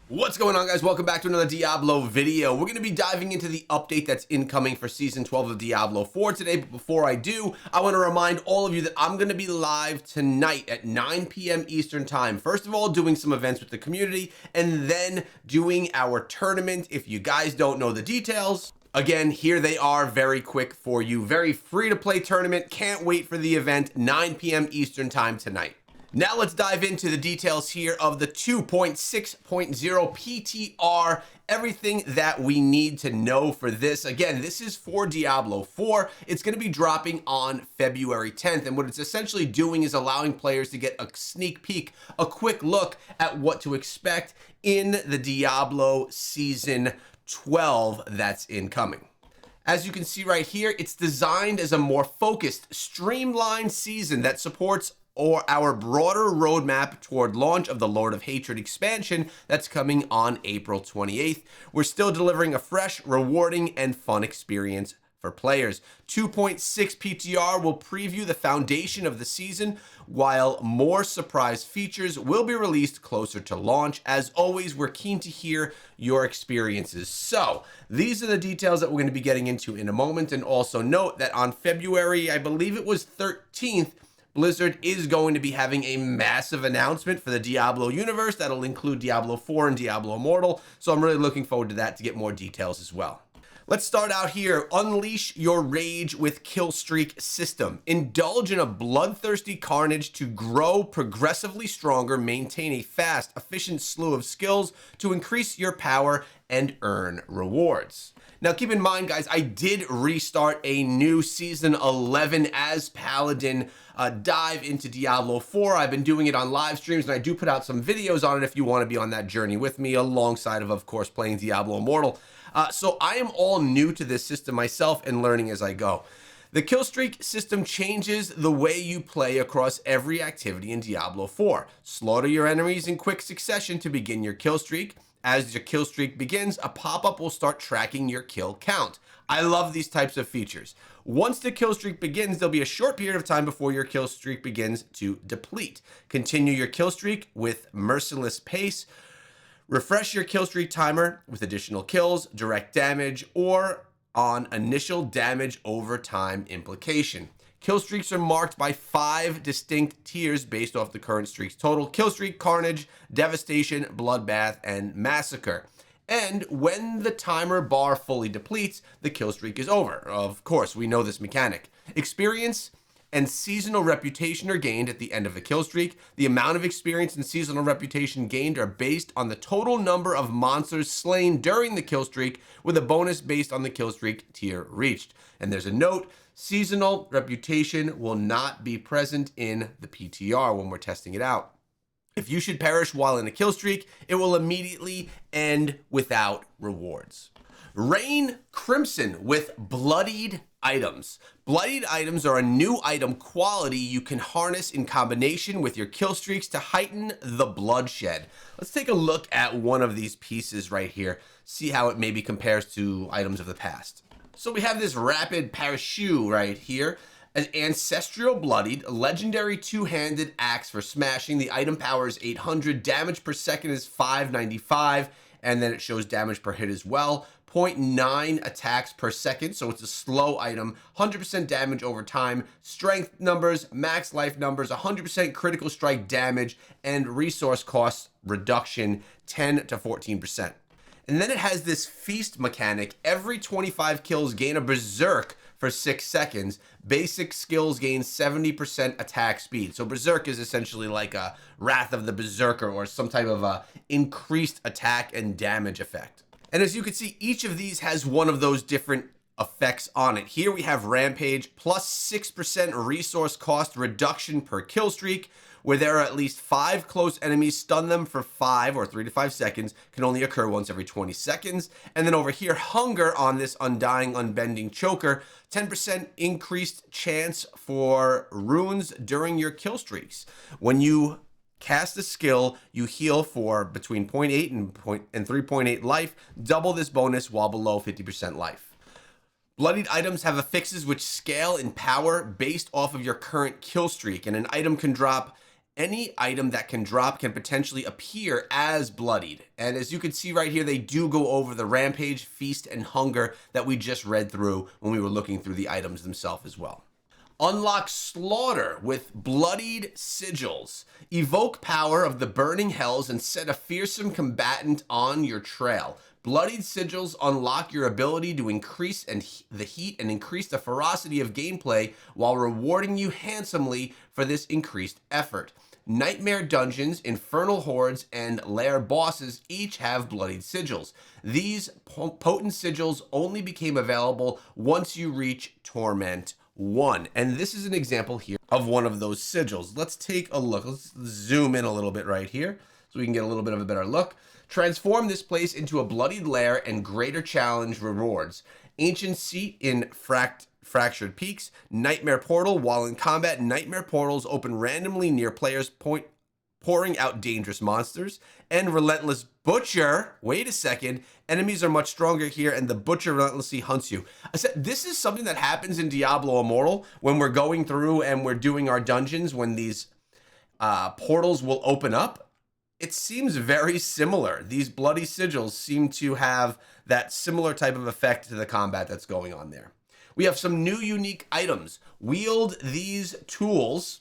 What's going on, guys? Welcome back to another Diablo video. We're going to be diving into the update that's incoming for Season 12 of Diablo 4 today, but before I do, I want to remind all of you that I'm going to be live tonight at 9 p.m. Eastern Time. First of all, doing some events with the community, and then doing our tournament. If you guys don't know the details, again, here they are, very quick for you. Very free-to-play tournament. Can't wait for the event, 9 p.m. Eastern Time tonight. Now let's dive into the details here of the 2.6.0 PTR, everything that we need to know for this. Again, this is for Diablo 4. It's going to be dropping on February 10th, and what it's essentially doing is allowing players to get a sneak peek, a quick look at what to expect in the Diablo Season 12 that's incoming. As you can see right here, it's designed as a more focused, streamlined season that supports our broader roadmap toward launch of the Lord of Hatred expansion that's coming on April 28th. We're still delivering a fresh, rewarding, and fun experience for players. 2.6 PTR will preview the foundation of the season, while more surprise features will be released closer to launch. As always, we're keen to hear your experiences. So these are the details that we're going to be getting into in a moment. And also note that on February, I believe it was 13th, Blizzard is going to be having a massive announcement for the Diablo universe that'll include Diablo 4 and Diablo Immortal, so I'm really looking forward to that to get more details as well. Let's start out here. Unleash your rage with Killstreak system. Indulge in a bloodthirsty carnage to grow progressively stronger, maintain a fast, efficient slew of skills to increase your power and earn rewards. Now keep in mind, guys, I did restart a new Season 11 as Paladin dive into Diablo 4. I've been doing it on live streams, and I do put out some videos on it if you want to be on that journey with me, alongside of course, playing Diablo Immortal. So I am all new to this system myself and learning as I go. The Killstreak system changes the way you play across every activity in Diablo 4. Slaughter your enemies in quick succession to begin your kill streak. As your kill streak begins, a pop-up will start tracking your kill count. I love these types of features. Once the kill streak begins, there'll be a short period of time before your kill streak begins to deplete. Continue your kill streak with merciless pace. Refresh your kill streak timer with additional kills, direct damage, or on initial damage over time implication. Kill streaks are marked by 5 distinct tiers based off the current streak's total: kill streak, carnage, devastation, bloodbath, and massacre. And when the timer bar fully depletes, the kill streak is over. Of course, we know this mechanic. Experience and seasonal reputation are gained at the end of a kill streak. The amount of experience and seasonal reputation gained are based on the total number of monsters slain during the kill streak, with a bonus based on the kill streak tier reached. And there's a note: seasonal reputation will not be present in the PTR when we're testing it out. If you should perish while in a kill streak, it will immediately end without rewards. Rain Crimson with Bloodied items. Bloodied items are a new item quality you can harness in combination with your kill streaks to heighten the bloodshed. Let's take a look at one of these pieces right here, see how it maybe compares to items of the past. So we have this rapid parachute right here, an ancestral bloodied legendary two-handed axe for smashing. The item power is 800, damage per second is 595, and then it shows damage per hit as well. 0.9 attacks per second, so it's a slow item. 100% damage over time, strength numbers, max life numbers, 100% critical strike damage, and resource cost reduction 10 to 14%. And then it has this feast mechanic. Every 25 kills gain a berserk for 6 seconds. Basic skills gain 70% attack speed. So berserk is essentially like a Wrath of the Berserker, or some type of a increased attack and damage effect. And as you can see, each of these has one of those different effects on it. Here we have Rampage, plus 6% resource cost reduction per kill streak. Where there are at least 5 close enemies, stun them for 5 or 3 to 5 seconds, can only occur once every 20 seconds. And then over here, Hunger on this Undying Unbending Choker, 10% increased chance for runes during your kill streaks. When you cast a skill, you heal for between 0.8 and 3.8 life, double this bonus while below 50% life. Bloodied items have affixes which scale in power based off of your current kill streak, and an item can drop Any item that can drop can potentially appear as Bloodied. And as you can see right here, they do go over the Rampage, Feast, and Hunger that we just read through when we were looking through the items themselves as well. Unlock Slaughter with Bloodied Sigils. Evoke power of the burning hells and set a fearsome combatant on your trail. Bloodied Sigils unlock your ability to increase the heat and increase the ferocity of gameplay while rewarding you handsomely for this increased effort. Nightmare dungeons, infernal hordes, and lair bosses each have Bloodied Sigils. These potent sigils only became available once you reach Torment 1. And this is an example here of one of those sigils. Let's take a look. Let's zoom in a little bit right here so we can get a little bit of a better look. Transform this place into a bloodied lair and greater challenge rewards. Ancient Seat in Fractured Peaks. Nightmare Portal. While in combat, nightmare portals open randomly near players' pouring out dangerous monsters. And Relentless Butcher. Wait a second. Enemies are much stronger here, and the Butcher relentlessly hunts you. I said this is something that happens in Diablo Immortal when we're going through and we're doing our dungeons, when these portals will open up. It seems very similar. These bloody sigils seem to have that similar type of effect to the combat that's going on there. We have some new unique items. Wield these tools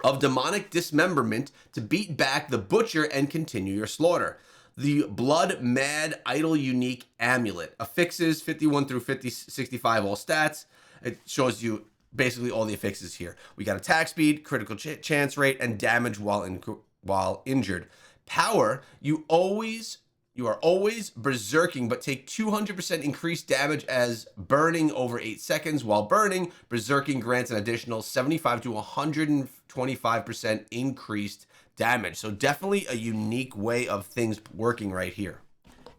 of demonic dismemberment to beat back the Butcher and continue your slaughter. The Blood Mad Idol Unique Amulet affixes 51 through 65 all stats. It shows you basically all the affixes here. We got attack speed, critical chance rate, and damage while injured. Power, you are always berserking, but take 200% increased damage as burning over 8 seconds. While burning, berserking grants an additional 75 to 125% increased damage. So definitely a unique way of things working right here.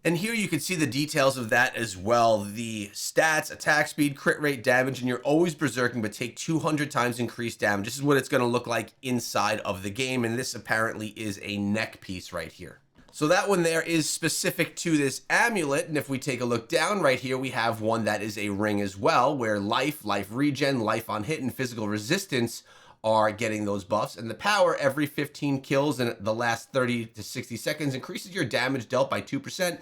And here you can see the details of that as well. The stats, attack speed, crit rate, damage, and you're always berserking, but take 200 times increased damage. This is what it's going to look like inside of the game, and this apparently is a neck piece right here. So that one there is specific to this amulet, and if we take a look down right here, we have one that is a ring as well, where life regen, life on hit, and physical resistance are getting those buffs. And the power, every 15 kills in the last 30 to 60 seconds increases your damage dealt by 2%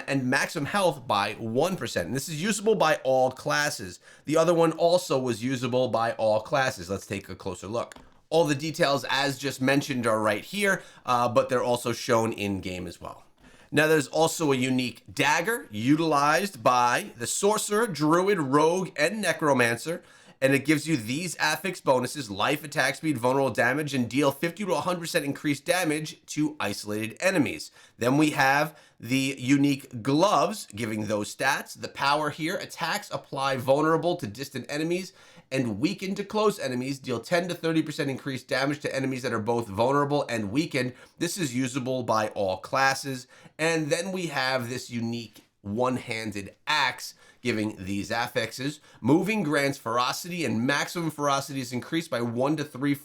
and maximum health by 1%. And this is usable by all classes. The other one also was usable by all classes. Let's take a closer look. All the details as just mentioned are right here, but they're also shown in game as well. Now there's also a unique dagger utilized by the sorcerer, druid, rogue, and necromancer. And it gives you these affix bonuses: life, attack speed, vulnerable damage, and deal 50 to 100% increased damage to isolated enemies. Then we have the unique gloves, giving those stats. The power here: attacks apply vulnerable to distant enemies and weakened to close enemies. Deal 10 to 30% increased damage to enemies that are both vulnerable and weakened. This is usable by all classes. And then we have this unique one-handed axe, giving these affixes. Moving grants ferocity, and maximum ferocity is increased by 1 to 3.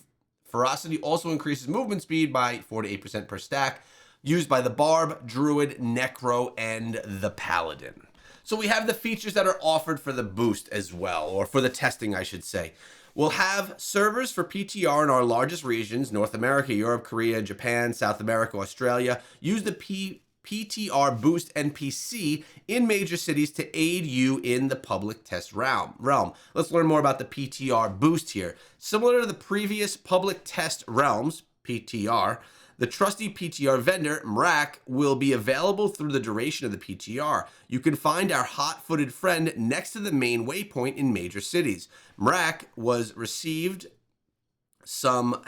Ferocity also increases movement speed by 4 to 8% per stack. Used by the Barb, Druid, Necro, and the Paladin. So we have the features that are offered for the boost as well, or for the testing, I should say. We'll have servers for PTR in our largest regions: North America, Europe, Korea, Japan, South America, Australia. Use the PTR Boost NPC in major cities to aid you in the public test realm. Let's learn more about the PTR Boost here. Similar to the previous public test realms, PTR, the trusty PTR vendor, Mrak, will be available through the duration of the PTR. You can find our hot-footed friend next to the main waypoint in major cities. Mrak has received some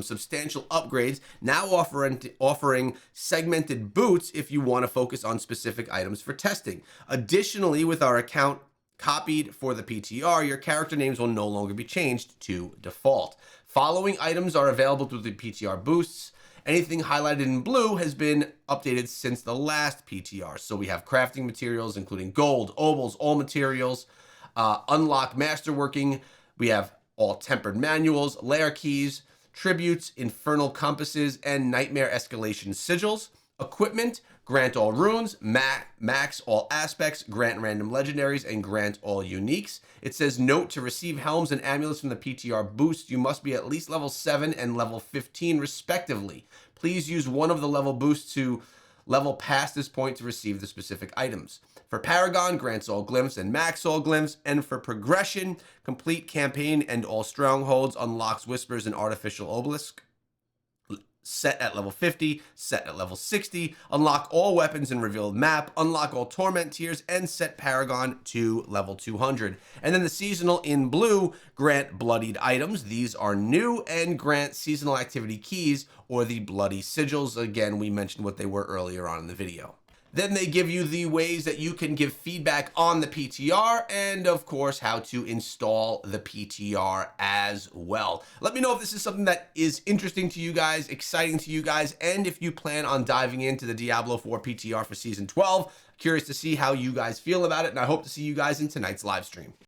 substantial upgrades, now offering segmented boots if you want to focus on specific items for testing. Additionally, with our account copied for the PTR, your character names will no longer be changed to default. Following items are available through the PTR boosts. Anything highlighted in blue has been updated since the last PTR. So we have crafting materials, including gold, opals, all materials, unlock masterworking. We have all tempered manuals, lair keys, tributes, infernal compasses, and nightmare escalation sigils. Equipment, grant all runes, max all aspects, grant random legendaries, and grant all uniques. It says, note, to receive helms and amulets from the PTR boost, you must be at least level 7 and level 15 respectively. Please use one of the level boosts to level past this point to receive the specific items. For Paragon, grants all glyphs and max all glyphs. And for progression, complete campaign and all strongholds, unlocks whispers and artificial obelisk. Set at level 50, set at level 60, unlock all weapons in revealed map, unlock all torment tiers, and set Paragon to level 200. And then the seasonal in blue, grant bloodied items. These are new, and grant seasonal activity keys, or the bloody sigils. Again, we mentioned what they were earlier on in the video. Then they give you the ways that you can give feedback on the PTR, and of course how to install the PTR as well. Let me know if this is something that is interesting to you guys, exciting to you guys, and if you plan on diving into the Diablo 4 PTR for Season 12. Curious to see how you guys feel about it, and I hope to see you guys in tonight's live stream.